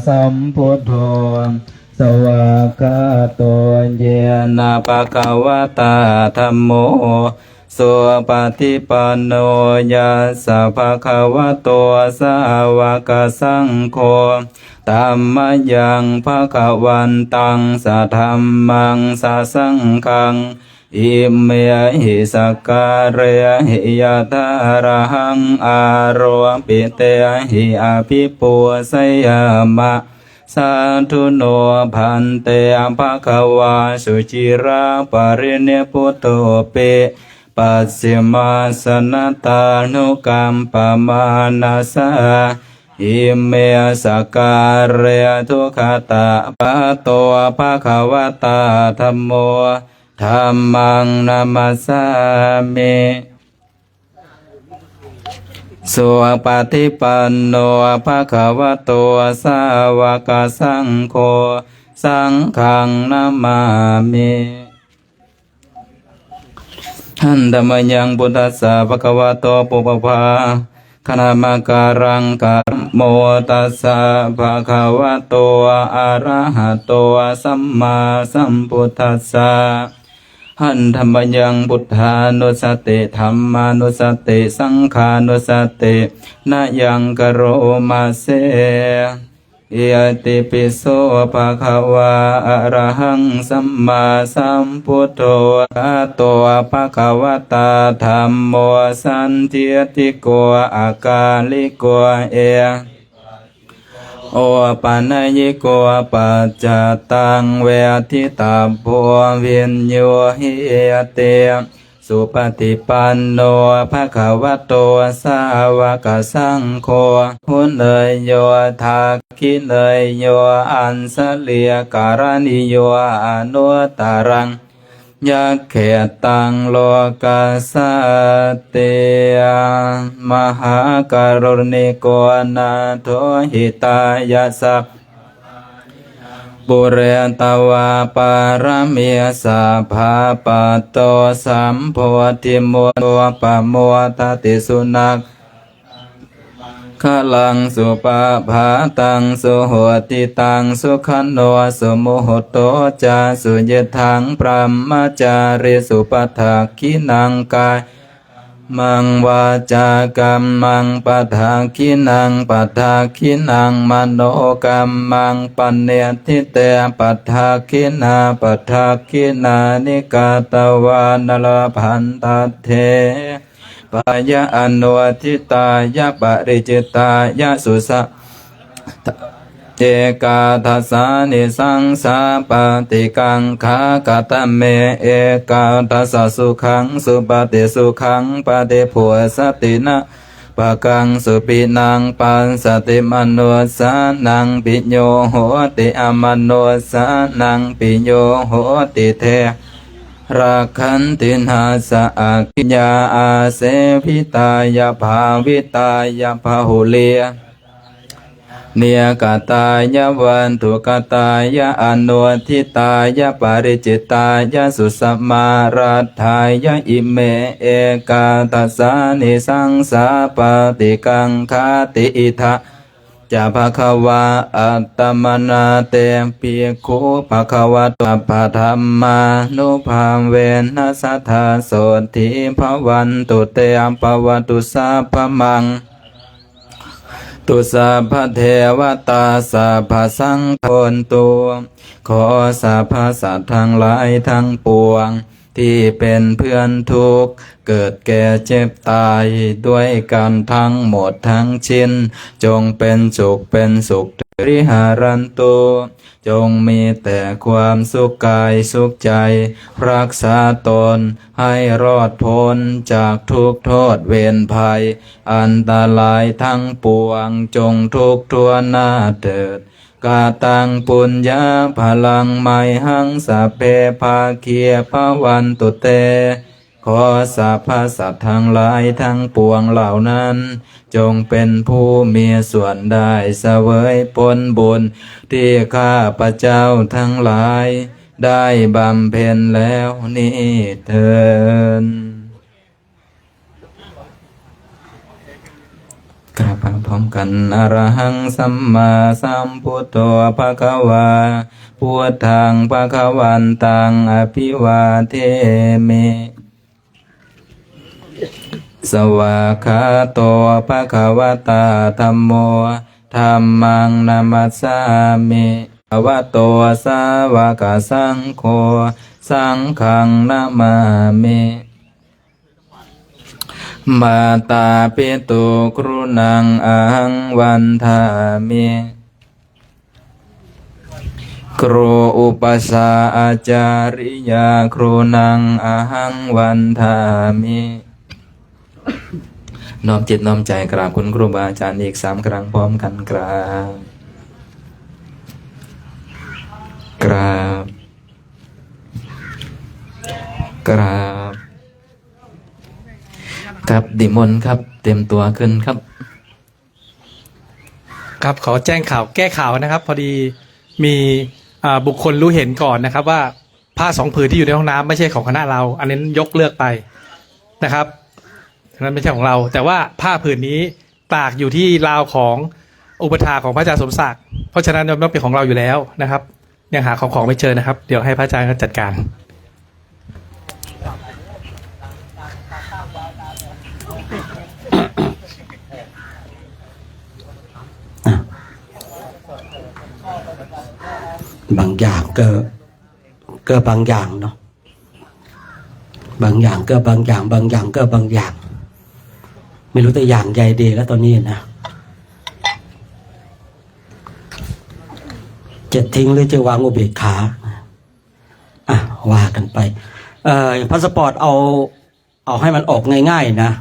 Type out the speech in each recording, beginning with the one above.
สัมพุทโธสวากาโตเยนะภะคะวะตาธัมโมสุปฏิปันโนยัสสะภะคะวะโตสาวกสังโฆธัมมยังภะคะวันตังสัทธัมมังสัสสังฆังอิเมหิสักการะหิยะทาระหังอารวปิเตหิอาภิปุสยามะสาธุโนพันเตภะคะวาสุจิราปริเนพุตโตเปปัสสิมาสนตานุกัมปมานาสาอิเมสการะทุขตาปะโตภะคะวะตาธัมโมธัมมังนามัสสามิสุปฏิปันโนภะคะวะโตสาวกสังโฆสังฆังนามามิหันธมยังพุทธัสสะภะคะวะโตปุปภาคณามการังกัมโมตัสสะภะคะวะโตอะระหะโตสัมมาสัมพุทธัสสะหันธรรมยังพุทธานุสติธัมมานุสติสังฆานุสตินายังกโรมาเสยติปิโสภะคะวะอะระหังสัมมาสัมพุทโธอะโตภะคะวะตาธัมโมสันทิติโกอากาลิโกเอโอปัญญิโกปัจจตังเวทิตาโพวินโยหิเตสุปฏิปันโนภะคะวะโตสาวกสังโฆหุนเลยโยทาคิเลยโยอันสเลียการณิโยอนุตตรังยักเขตังโลกัสสเตมหากรุณิโกนาโทหิตายาสัพปุเรตวาปารมีสัพพะปัตโตสัมโพธิมุตโตปะโมทติสุนักขลังสุปะภาตังสุโหติตังสุขันโนสุโมโหโตจาสุเยทังพรหมจาริสุปัฏฐาคินังกายมังวาจากัมมังปัฏฐาคินังปัฏฐาคินังมโนกัมมังปัญญทิเตปัฏฐาคินาปัฏฐาคินานิกาตวานลพันตเทปายะอนุทิตายะปริจิตายะสุสะเจกาทัสสานิสังสาปฏิกังขากตเมเอกาทัสสะสุขังสุปฏิสุขังปฏิผัวสตินะปะกังสุปินังปันสติมโนสานังปิโยโหติอมโนสานังปิโยโหติเทรักขันตินาสะอาคิญาอาเสพิตายาภาวิตายาภาหุเลียเนียกตายะวันทุกตายะอนุทิตายะปริจิตายะสุสมารัตถายะอิเมเอกาทัสสานิสังสาปฏิกังคติอิทะจะภะคะวะอัตตมนาเตปิโคภะคะวะตปะธัมมานุภาเวนัสสทธาโสทิภวันตุเตอัมภวันตุสัพพมังตุสัพพเทวตาสัพพสังฆนตุขอสัพพสัตว์ทั้งหลายทั้งปวงที่เป็นเพื่อนทุกข์เกิดแก่เจ็บตายด้วยกันทั้งหมดทั้งชิ้นจงเป็นสุขริหารันตุจงมีแต่ความสุขกายสุขใจรักษาตนให้รอดพ้นจากทุกโทษเวรภัยอันตรายทั้งปวงจงทุกทั่วหน้าเถิดกาตังปุญญาพลังไมหังสัพเพภาเคียภวันตุเตขอสัพพสัตว์ทั้งหลายทั้งปวงเหล่านั้นจงเป็นผู้มีส่วนได้เสวยผลบุญที่ข้าพเจ้าทั้งหลายได้บำเพ็ญแล้วนี้เถิดกราบพระ ร้อมกันอรหังสัมมาสัมพุทโธภะคะวาพุทธังภะคะวันตังอภิวาเทมิสวากขาโตภะคะวตาธัมโมธัมมังนามัสสามิภะวะโตสาวกสังโฆสังฆังนามามิมาตาปิตุกรุณังอหังวันทามิครูอุปสาอาจาริยาครูนังอหังวันทามิน้อมจิตน้อมใจกราบคุณครูบาอาจารย์อีก3 ครั้งพร้อมกันกราบกราบกราบครับดิมนครับเต็มตัวขึ้นครับครับขอแจ้งข่าวแก้ข่าวนะครับ พอดีมีบุคคลรู้เห็นก่อนนะครับว่าผ้า2 ผืนที่อยู่ในห้องน้ำไม่ใช่ของคณะเรา อันนี้ยกเลิกไปนะครับนั้นไม่ใช่ของเรา แต่ว่าผ้าผืนนี้ตากอยู่ที่ราวของอุปถาของพระอาจารย์สมศักดิ์เพราะฉะนั้นมันเป็นของเราอยู่แล้วนะครับยังหาของไม่เจอนะครับเดี๋ยวให้พระอาจารย์จัดการบางอย่างก็บางอย่างเนาะบางอย่างก็บางอย่างบางอย่างก็บางอย่างไม่รู้แต่อย่างใหญ่ดีแล้วตอนนี้นะจะทิ้งหรือจะวางอุเบกขาว่ากันไปพาสปอร์ตเอาให้มันออกง่ายๆนะ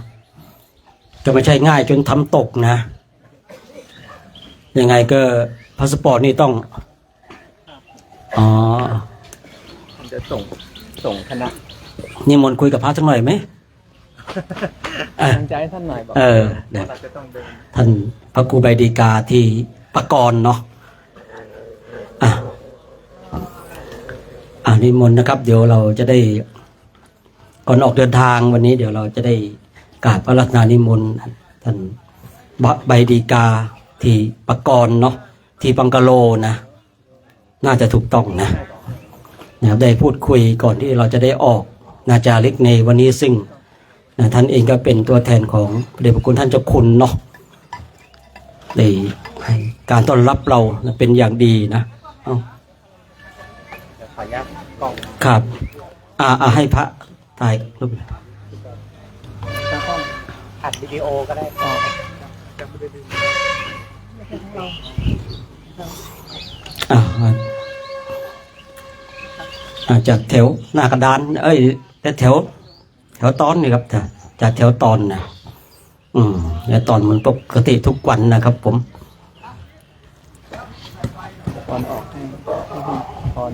จะไม่ใช่ง่ายจนทำตกนะยังไงก็พาสปอร์ตนี่ต้องจะส่งคณะนี่มนคุยกับพระสักหน่อยไหมตั้งใจให้ท่านหน่อยบอกเดี๋ยวท่านพระครูใบดีกาที่ปกรณ์เนาะนิมนต์นะครับเดี๋ยวเราจะได้ก่อนออกเดินทางวันนี้เดี๋ยวเราจะได้กราบพระรัตนานิมนต์ท่านใบดีกาที่ปกรณ์เนาะที่บังกะโลนะน่าจะถูกต้องนะได้พูดคุยก่อนที่เราจะได้ออกนาจาริกในวันนี้ซึ่งท่านเองก็เป็นตัวแทนของพระเดชพระคุณท่านเจ้าคุณเนาะได้ให้การต้อนรับเราเป็นอย่างดีนะขออนุญาตกล้องครับให้พระถ่ายรูปอัดวิดีโอก็ได้จากแถวหน้ากระดานแต่แถวตอนนี่ครับจากแถวตอนนะและตอนมันปกติทุกวันนะครับผมตอนออกให้ตอน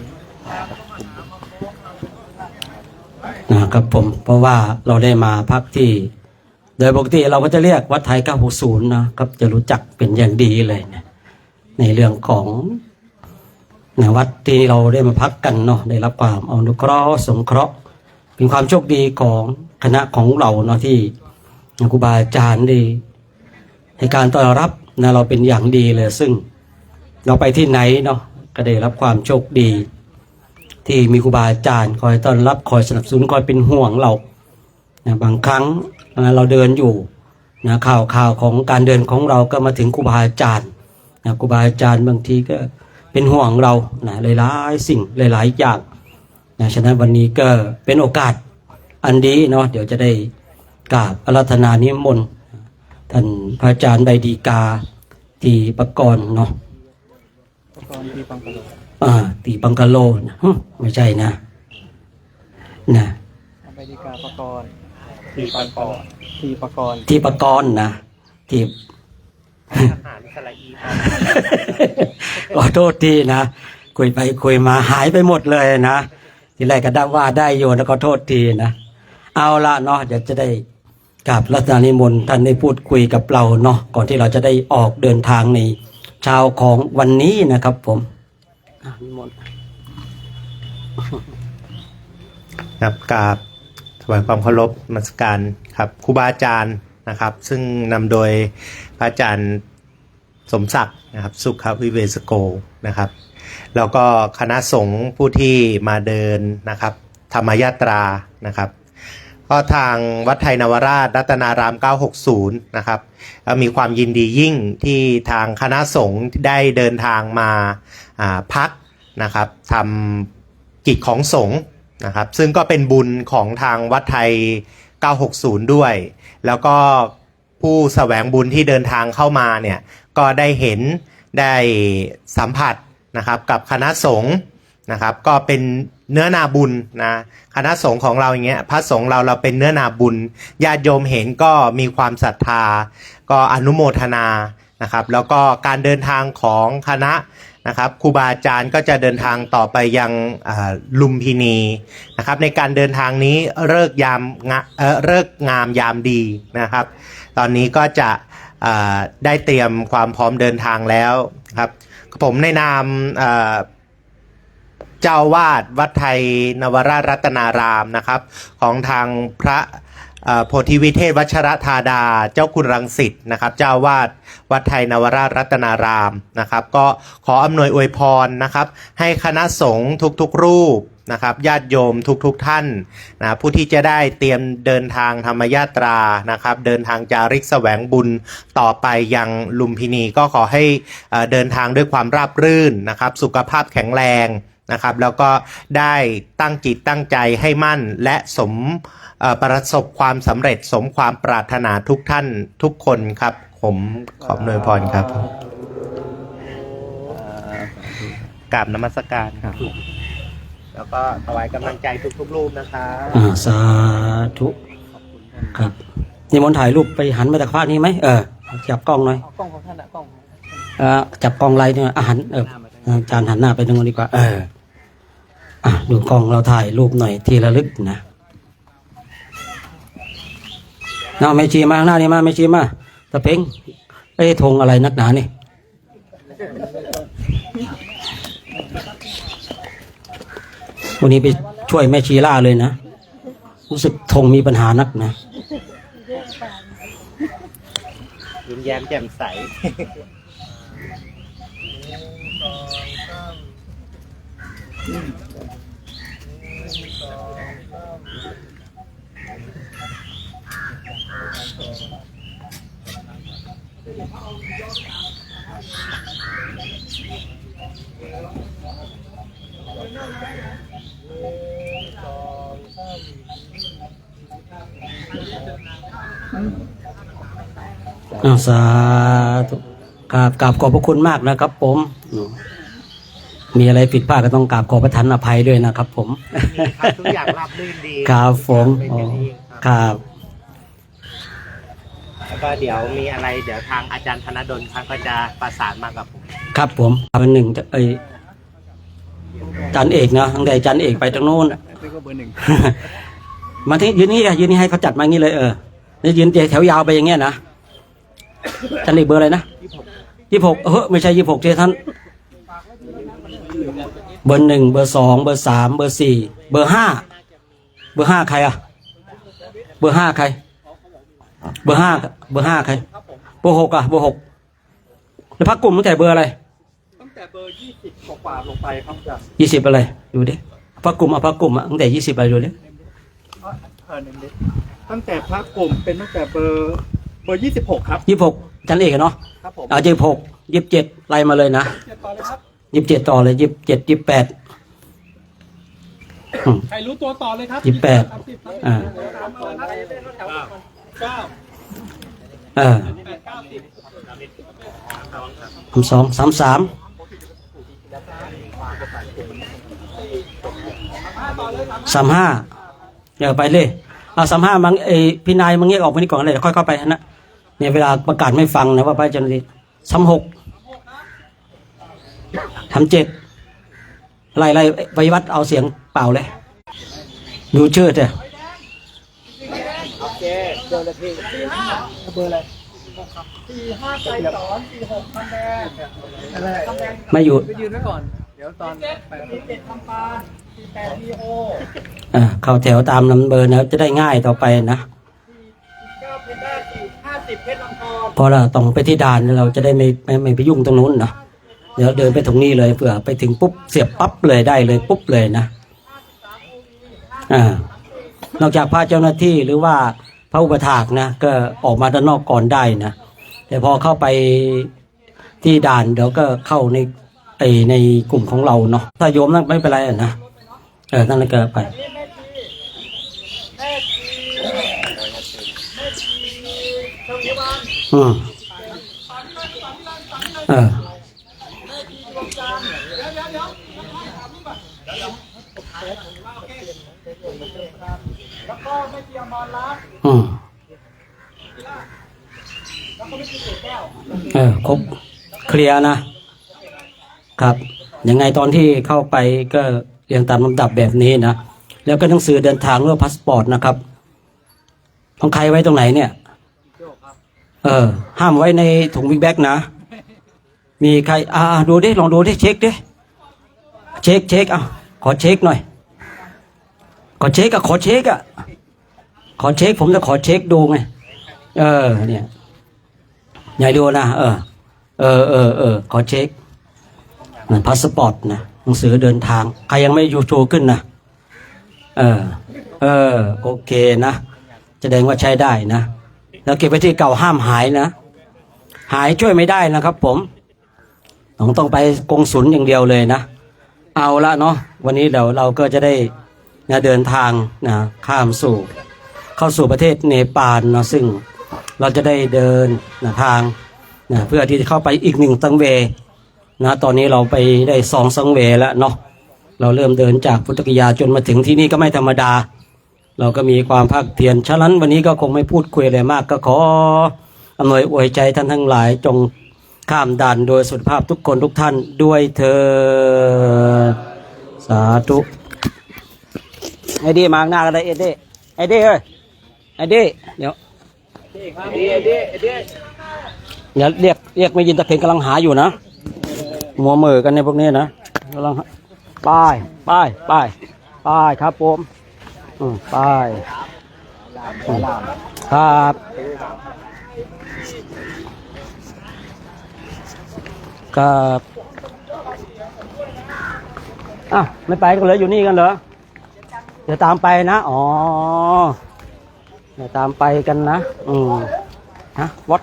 นะครับผมเพราะว่าเราได้มาพักที่โดยปกติเราก็จะเรียกวัดไทย960นะครับจะรู้จักเป็นอย่างดีเลยนะในเรื่องของวัดที่เราได้มาพักกันเนาะได้รับความอนุเคราะห์สงเคราะห์เป็นความโชคดีของคณะของเราเนาะที่ครูบาอาจารย์ได้ให้การต้อนรับนะเราเป็นอย่างดีเลยซึ่งเราไปที่ไหนเนาะก็ได้รับความโชคดีที่มีครูบาอาจารย์คอยต้อนรับคอยสนับสนุนคอยเป็นห่วงเราบางครั้งเราเดินอยู่ข่าวของการเดินของเราก็มาถึงครูบาอาจารย์ครูบาอาจารย์บางทีก็เป็นห่วงเราหลายๆสิ่งหลายๆอย่างฉะนั้นวันนี้ก็เป็นโอกาสอันดีเนาะเดี๋ยวจะได้กราบอาราธนานิมนต์ท่านพระอาจารย์ใบดีกาที่ปกรณ์เนาะที่บังกะโลตีบังกะโลนะไม่ใช่นะใบดีกาปกรณ์ที่ปกรณ์นะที่อาหารสละอีขอโทษทีนะคุยไปคุยมาหายไปหมดเลยนะทีแรกก็ได้ว่าได้โยนแล้วก็โทษทีนะเอาละเนาะเดี๋ยวจะได้กราบรัตนานิมนต์ท่านได้พูดคุยกับเราเนาะก่อนที่เราจะได้ออกเดินทางในเช้าของวันนี้นะครับผมนิมนต์ครับกราบถวายความเคารพนมัสการครับครูบาอาจารย์นะครับซึ่งนำโดยพระอาจารย์ สมศักดิ์นะครับสุขวิเวศโกนะครับแล้วก็คณะสงฆ์ผู้ที่มาเดินนะครับธรรมยาตรานะครับก็ทางวัดไทยนวราชรัตนาราม960นะครับมีความยินดียิ่งที่ทางคณะสงฆ์ได้เดินทางมาพักนะครับทำกิจของสงฆ์นะครับซึ่งก็เป็นบุญของทางวัดไทย960ด้วยแล้วก็ผู้แสวงบุญที่เดินทางเข้ามาเนี่ยก็ได้เห็นได้สัมผัสนะครับกับคณะสงฆ์นะครับก็เป็นเนื้อนาบุญนะคณะสงฆ์ของเราอย่างเงี้ยพระสงฆ์เราเป็นเนื้อนาบุญญาติโยมเห็นก็มีความศรัทธาก็อนุโมทนานะครับแล้วก็การเดินทางของคณะนะครับครูบาอาจารย์ก็จะเดินทางต่อไปยังลุมพินีนะครับในการเดินทางนี้เลิกงามยามดีนะครับตอนนี้ก็จะได้เตรียมความพร้อมเดินทางแล้วครับผมในนามเจ้าวาดวัดไทยนวราชรัตนารามนะครับของทางพระโพธิวิเทศวัชรธาดาเจ้าคุณรังสิตนะครับเจ้าวาดวัดไทยนวราชรัตนารามนะครับก็ขออำนวยอวยพรนะครับให้คณะสงฆ์ทุกๆรูปนะครับญาติโยมทุกท่านนะผู้ที่จะได้เตรียมเดินทางธรรมยาตรานะครับเดินทางจาริกแสวงบุญต่อไปยังลุมพินีก็ขอให้เดินทางด้วยความราบรื่นนะครับสุขภาพแข็งแรงนะครับแล้วก็ได้ตั้งจิตตั้งใจให้มั่นและประสบความสำเร็จสมความปรารถนาทุกท่านทุกคนครับผมขอบอวยพรครับกราบนมัสการครับแล้วก็ถวายกำลังใจทุกรูปนะครับสาธุครับนิมนต์ถ่ายรูปไปหันมาจากภาคนี้ไหมจับกล้องหน่อยกล้องของท่านอะกล้องจับกล้องไลน์เนี่ยหันอาจารย์หันหน้าไปตรงนู้นดีกว่าดูกล้องเราถ่ายรูปหน่อยทีละลึกนะน้าไม่ชีมาหน้านี่มาไม่ชีมาตะเพ่งธงอะไรนักหนานี่วันนี้ไปช่วยแม่ชีล่าเลยนะรู้สึกธงมีปัญหานักนะยิ้มแย้มแจ่มใสสาธุกราบขอบพระคุณมากนะครับผมมีอะไรผิดพลาดก็ต้องกราบขอประทานอภัยด้วยนะครับผมทุกอย่างราบรื่นดีครับผมครับแล้วก็เดี๋ยวมีอะไรเดี๋ยวทางอาจารย์ธนดลครับก็จะประสานมากับผมครับผมเป็นหนึ่งจันเอกนะตั้งแต่จันเอกไปตรงโน้นมาที่ยืนนี่ให้เขาจัดมางี้เลยนี่ยืนแถวยาวไปอย่างเงี้ยนะจันเอกเบอร์อะไรนะ26ไม่ใช่26เจ้าท่านเบอร์1เบอร์2เบอร์3เบอร์4เบอร์5เบอร์5ใครเบอร์5ใครเบอร์5ใครเบอร์6เบอร์6แล้วพักกลุ่มตั้งแต่เบอร์อะไรตั้งแต่เบอร์20กว่าลงไปครับจ้ะ20อะไรดูดิพักกลุ่มพักกลุ่มตั้งแต่20อะไรดูดิตั้งแต่พักกลุ่มเป็นตั้งแต่เบอร์26ครับ26จันเอกเนาะครับผม26 27ไล่มาเลยนะ27ต่อเลย27 28ใครรู้ตัวต่อเลยครับ32 33เดี๋ยวไปเลย35มังพี่นายมังเงี้ยออกไปนี่ก่อนเลยค่อยเข้าไปนะเนี่ยเวลาประกาศไม่ฟังนะว่าไปจันทร์36 37ไล่ไปวัดเอาเสียงเปล่าเลยดูชื่อเถอะโอเคเจอเลยพี่45เบอร์อะไร45ใจสอน46คำแดงไม่อยู่ไปยืนไว้ก่อนเดี๋ยวตอน47คำปาน48 PO เข้าแถวตามลำเบอร์นะจะได้ง่ายต่อไปนะ49เพชรได้50เพชรลำทอง เพราะเราต้องไปที่ด่านเราจะได้ไม่ไปยุ่งตรงนู้นเนาะเดี๋ยวเดินไปตรงนี้เลยเผื่อไปถึงปุ๊บเสียบปั๊บเลยได้เลยปุ๊บเลยนะนอกจากพระเจ้าหน้าที่หรือว่าพระอุปถากนะก็ออกมาด้านนอกก่อนได้นะแต่พอเข้าไปที่ด่านเดี๋ยวก็เข้าในกลุ่มของเราเนาะถ้าโยมนั่นไม่เป็นไรนะนั่นก็ไปแล้วก็ไม่เตรียมบอลรัดแล้วก็ไม่ติดแก้วครบเคลียร์นะครับยังไงตอนที่เข้าไปก็เรียงตามลำดับแบบนี้นะแล้วก็หนังสือเดินทางหรือว่าพาสปอร์ตนะครับของใครไว้ตรงไหนเนี่ยห้ามไว้ในถุงบิ๊กแบ็กนะมีใครดูดิลองดูดิเช็คดิเช็คขอเช็คหน่อยขอเช็คขอเช็คผมจะขอเช็คดูไงเนี่ยใหญ่ดูนะขอเช็คนั่นพาสปอร์ตนะหนังสือเดินทางใครยังไม่ยูทูขึ้นนะโอเคนะแสดงว่าใช้ได้นะแล้วเก็บไว้ที่เก่าห้ามหายนะหายช่วยไม่ได้นะครับผมต้องไปกงสุลอย่างเดียวเลยนะเอาละเนาะวันนี้เราก็จะได้เดินทางเข้าสู่ประเทศเนปาลนะซึ่งเราจะได้เดินทางเพื่อที่จะเข้าไปอีก1 สังเวย์นะตอนนี้เราไปได้2 สังเวย์แล้วเนาะเราเริ่มเดินจากพุทธคยาจนมาถึงที่นี่ก็ไม่ธรรมดาเราก็มีความภาคเพียรฉะนั้นวันนี้ก็คงไม่พูดคุยอะไรมากก็ขออำนวยอวยใจท่านทั้งหลายจงข้ามด่านโดยสุขภาพทุกคนทุกท่านด้วยเถิดสาธุไอ้ดีมาหน้ากันเลยไอ้ดีเฮ้ยไอ้ดีเดี๋ยวอย่าเรียกไม่ยินตะเพงกำลังหาอยู่นะมัวมือกันในพวกนี้นะกำลังป้ายครับผมป้ายครับไม่ไปกันเลยอยู่นี่กันเหรอเดี๋ยวตามไปนะเดี๋ยวตามไปกันนะวัด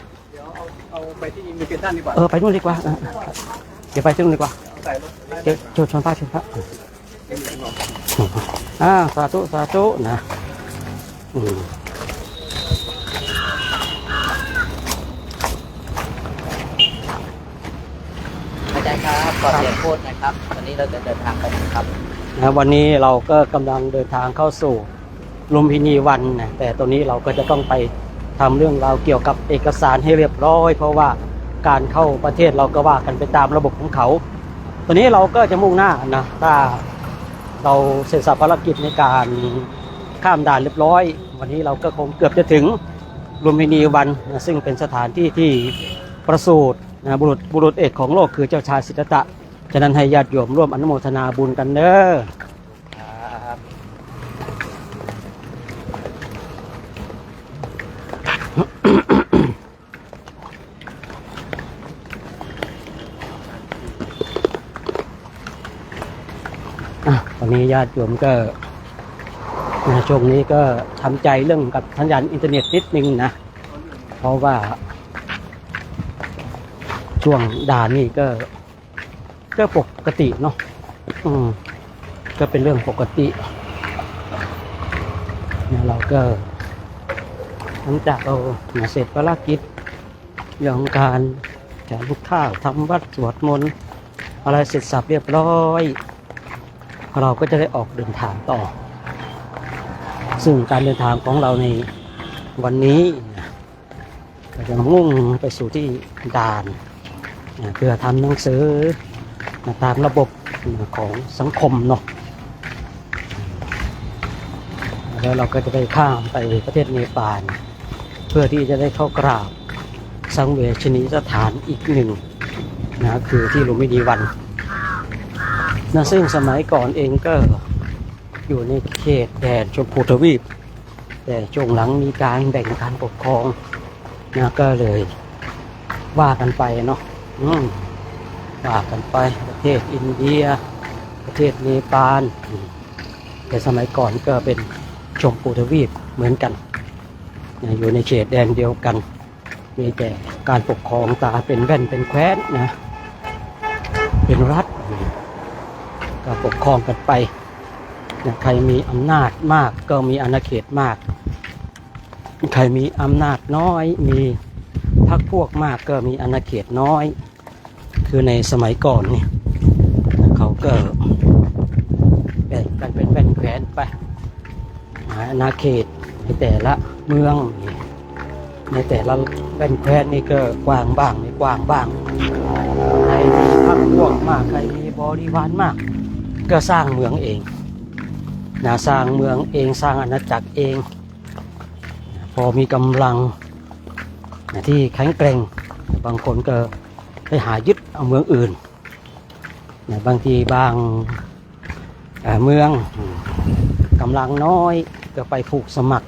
เอาไปที่อิมิเกชันดีกว่าไปนู่นดีกว่าเดี๋ยวไปที่นู่นดีกว่าเดี๋ยวชวนพระสาธุนะอาจารย์ครับขอเสียงพูดนะครับวันนี้เราจะเดินทางไปครับวันนี้เราก็กำลังเดินทางเข้าสู่ลุมพินีวันนะแต่ตอนนี้เราก็จะต้องไปทำเรื่องราวเกี่ยวกับเอกสารให้เรียบร้อยเพราะว่าการเข้าประเทศเราก็ว่ากันไปตามระบบของเขาตอนนี้เราก็จะมุ่งหน้านะถ้าเราเสร็จสับภารกิจในการข้ามด่านเรียบร้อยวันนี้เราก็คงเกือบจะถึงลุมพินีวันนะซึ่งเป็นสถานที่ที่ประสูตินะบุรุษเอกของโลกคือเจ้าชายสิทธัตถะฉะนั้นให้ญาติโยมร่วมอนุโมทนาบุญกันเด้อตอนนี้ญาติโยมก็ช่วงนี้ก็ทำใจเรื่องกับสัญญาณอินเทอร์เน็ตนิดนึงนะเพราะว่าช่วงด่านนี่ก็ปกติเนาะก็เป็นเรื่องปกติเราก็หลังจากเราเสร็จภารกิจเรื่องของการฉันข้าวทำวัดสวดมนต์อะไรเสร็จสับเรียบร้อยเราก็จะได้ออกเดินทางต่อซึ่งการเดินทางของเราในวันนี้ก็จะมุ่งไปสู่ที่ด่านเพื่อทำหนังสือตามระบบของสังคมเนาะแล้วเราก็จะได้ข้ามไปประเทศเนปาลเพื่อที่จะได้เข้ากราบสังเวชนียสถานอีกหนึ่งคือที่ลุมพินีวันซึ่งสมัยก่อนเองก็อยู่ในเขตแดนชมพูทวีปแต่ช่วงหลังมีการแบ่งการปกครองก็เลย ว่ากันไปเนาะว่ากันไปประเทศอินเดียประเทศเนปาลแต่สมัยก่อนก็เป็นชมพูทวีปเหมือนกันอยู่ในเขตแดนเดียวกันมีแต่การปกครองตาเป็นแว่นเป็นแคว้นนะเป็นรัฐก็ปกครองกันไปใครมีอำนาจมากก็มีอาณาเขตมากใครมีอำนาจน้อยมีพรรคพวกมากก็มีอาณาเขตน้อยคือในสมัยก่อนนี่เขาก็แบ่งกันเป็นแว่นแคว้นไปอาณาเขตในแต่ละเมืองในแต่ละแว่นแคว้นนี่ก็กว้างบ้างไม่กว้างบ้างใครมีพรรคพวกมากใครมีบริวารมากก็สร้างเมืองเองสร้างเมืองเองสร้างอาณาจักรเองพอมีกำลังที่แข็งแกร่งบางคนก็ไปหายึดเอาเมืองอื่นบางทีบางเมืองกำลังน้อยก็ไปผูกสมัคร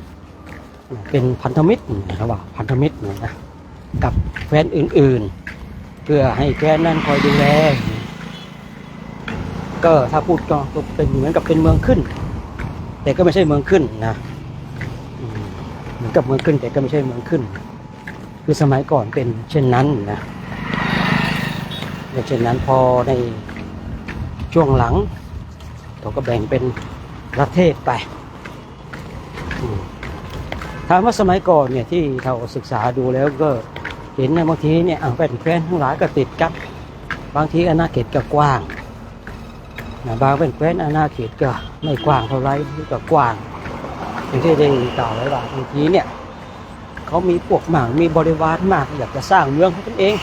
เป็นพันธมิตรนะครับว่าพันธมิตรนะกับแคว้นอื่นๆเพื่อให้แคว้นนั้นคอยดูแลก็ถ้าพูดก็เป็นเหมือนกับเป็นเมืองขึ้นแต่ก็ไม่ใช่เมืองขึ้นนะเหมือนกับเมืองขึ้นแต่ก็ไม่ใช่เมืองขึ้นคือสมัยก่อนเป็นเช่นนั้นนะเช่นนั้นพอในช่วงหลังเขาก็แบ่งเป็นประเทศไปถามว่าสมัยก่อนเนี่ยที่เราศึกษาดูแล้วก็เห็นบางทีเนี่ยแว่นแคว้นทั้งหลายก็ติดกันบางทีอาณาเขตก็กว้างบางแว่นแคว้นอาณาเขตก็ไม่กว้างเท่าไรก็กว้างอย่างที่ได้กล่าวไว้ว่าบางทีเนี่ยเขามีพวกมากมีบริวารมากอยากจะสร้างเมืองของตนเอง